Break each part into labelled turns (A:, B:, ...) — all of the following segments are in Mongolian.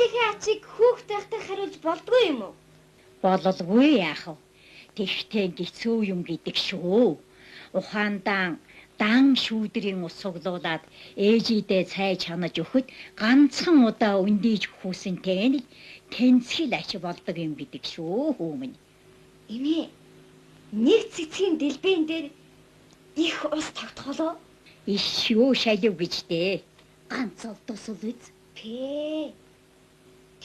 A: ээжийнхээ ачиг хүүхдтэйхтэй хариулж болдгүй юм уу?
B: Бололгүй яах вэ? Тэгтээ гэцүү юм гэдэг шүү. Ухаандан дан шүүдрийн ус суглуулад ээжидээ цай чанаж өгөхөд ганцхан удаа өндийж хүүсэнтэй нэг тэнцгэл ач болдог юм гэдэг шүү хөөмөн.
A: Эмээ, нэг цэцгийн дэлбэн дээр их ус тогтхолоо.
B: Иш юу шалив гэжтэй. Ганц олдосол үз.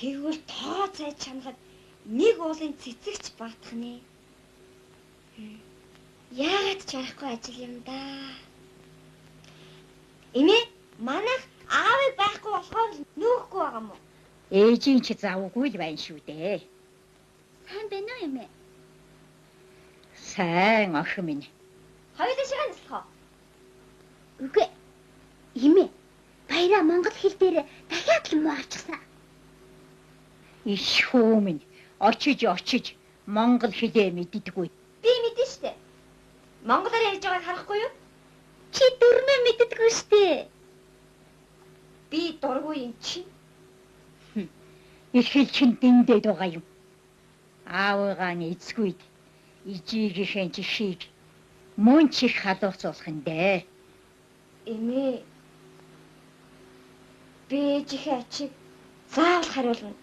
A: Тэгвэл тоо цай чанахад нэг уулын цэцэгч баатах нэ. Яагаад ч байхгүй ажил юм да. Эмээ, манайх аавыг байхгүй болохоор нүүхгүй байгаа юм уу?
B: Ээжийн ч завгүй л байна шүү дээ.
A: Сайн байна уу эмээ?
B: Сайн охин минь.
A: Хоёулаа шигээ нислэхөө.
C: Үгүй. Эмээ, баяраа монгол хэл дээр дахиад л юм авчихсан.
B: Иш хөөмөн очиж монгол хэлээ мэддэггүй.
A: Би мэдэн штэ. Монголоор ярьж байгааг харахгүй юу?
C: Чи дөрмөө мэддэггүй штэ.
A: Би дургүй юм чи.
B: Ихэл чин дэндээд байгаа юм. Аавыгаа нь эзгүйд ижигийнхэн жишийг мөн чих халууцуулах нь дээ.
A: Эмээ. Би ээжийнхээ ачиг заавал хариулна.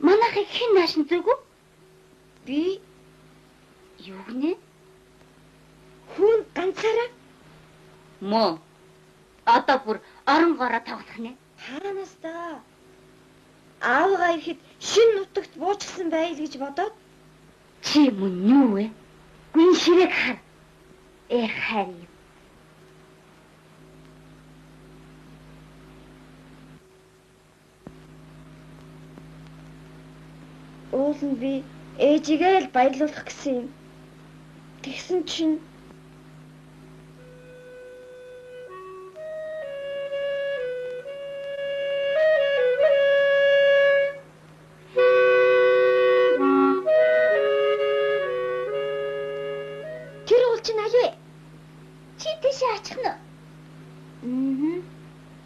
C: Манайхыг хэн наашин зүгүү?
A: Би
C: юу гинэ?
A: Хүн ганцаараа
C: Мо. Одоо бүр орон гороо тоглох нэ.
A: хаанаас да? Аавгаа ирэхэд шин нутагт буучсан байл гэж бодоод
C: Чи мөн юу вэ? Гүн ширэг хар. Харин.
A: уул нь би ээжигээ л баярлуулах гэсэн юм. Тэгсэн чинь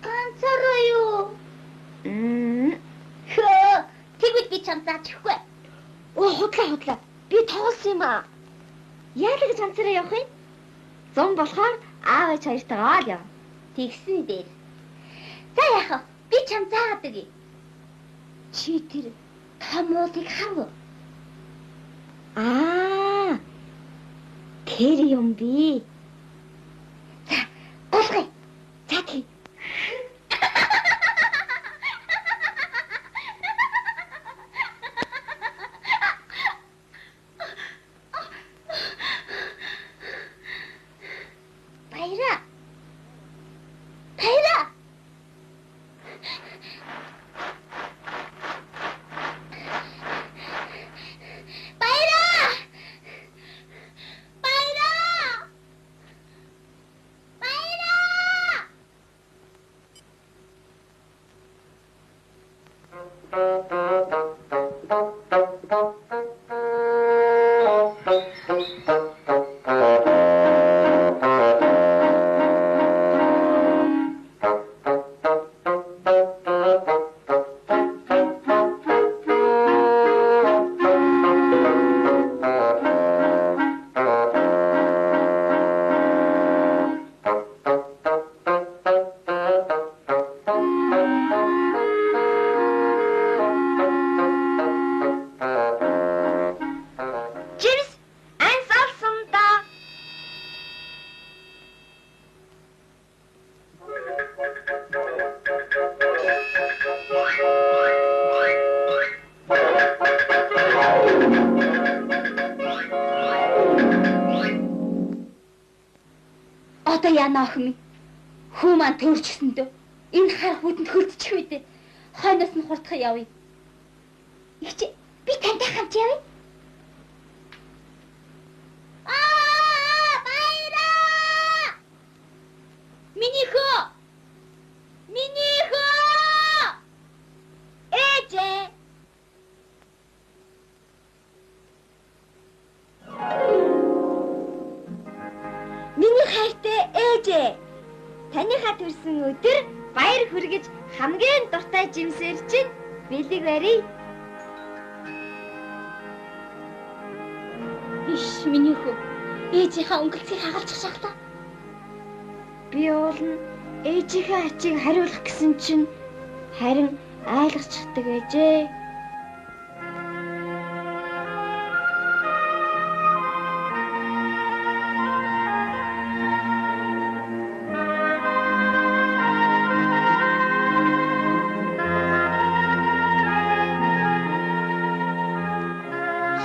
C: ганцаараа юу? Тэгвэл би чам заачихгүй.
A: Худлаа. Би тоглосон юм аа. Яагаад гэж ганцаараа явах юм? Зам болохоор аав ээж хоёртойгоо л яв.
C: Тэгсэн дээр. За яах вэ? Би чам заагаад өгье.
A: Чи тэр
C: том уулыг хав.
A: Тэр юм би.
C: За, болгоё.
A: За тий.
C: яана охин минь. Хүү маань төөрчихсөндөө энэ хар хүдэнд хөлдчих үедээ хойноос нь хурдхан явъя. Игч би тантай хамт явъя. Баяраа! Миний хөө! Ээжээ!
A: Миний хайртай ээжээ. Таныхаа төрсөн өдөр баяр хүргэж хамгийн дуртай жимсээр чинь бэлэг барья.
C: Иш миний хөө. Ээжийнхаа өнгөлцгийг хагалчих шахлаа.
A: Би уулна ээжийнхээ ачийг хариулах гэсэн чинь харин айлгачдаг ээжээ.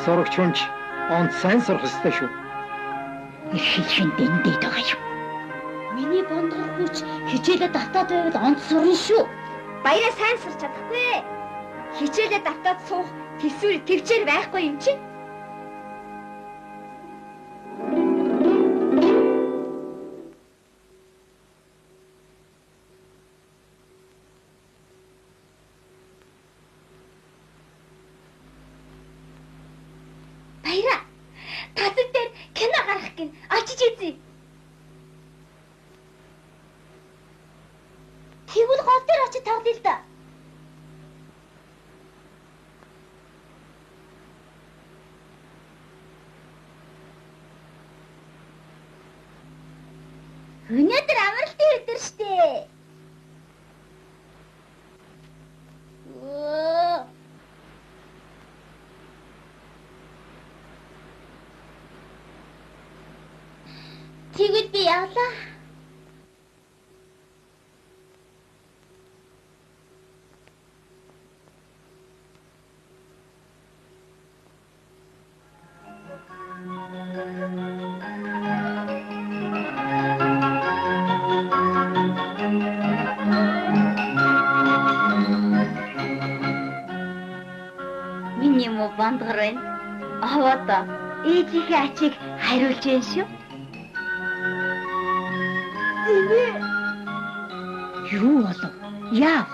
D: Сурагч хүнч онц сайн сурах ёстой шүү.
B: Ихэнх нь дэндээд байгаа юм.
C: Миний бондгол хүч хичээлээ давтаад байвал онц сурна шүү.
A: Баяраа сайн сурч чадахгүй. Хичээлээ давтаад суух тэсвэр төвчээр байхгүй юм чи.
C: Баяраа. Тасаг дээр кино гарах гин очиж үзье. Тэгвэл гол дээр очиж тоглоё л да. Өнөөдөр амралтын өдөр штэ. Тэгвэл би явлаа. Миний муу бандгар байна. Аваад ээжийнхээ ачийг хариулж яан шүү.
B: Юу болов? Яав?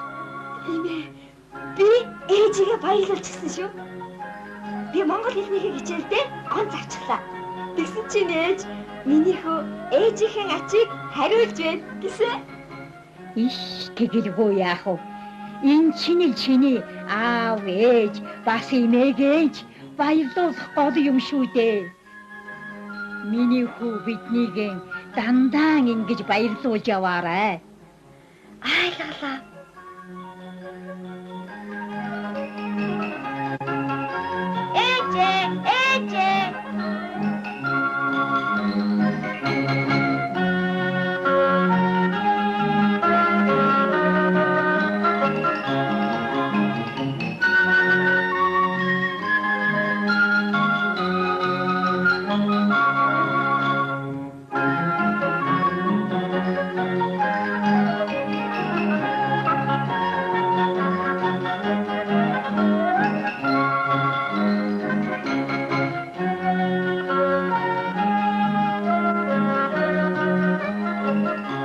A: Би ээжигээ баярлуулж гисэн шүү. Би монгол хэлнийхээ хичээлдээ гонц авчихлаа. Тэгсэн чинь ээж минийхөө ээжийнхээ ачийг хариулж байна гэсэн.
B: Иш тэгэлгүй яах вэ? Энэ чинь л чиний аав ээж бас эмээгээж баярлуулах гол юм шүү дээ. Миний хүү биднийг дандаа ингэж баярлуулж яваарай.
A: Айлгалаа.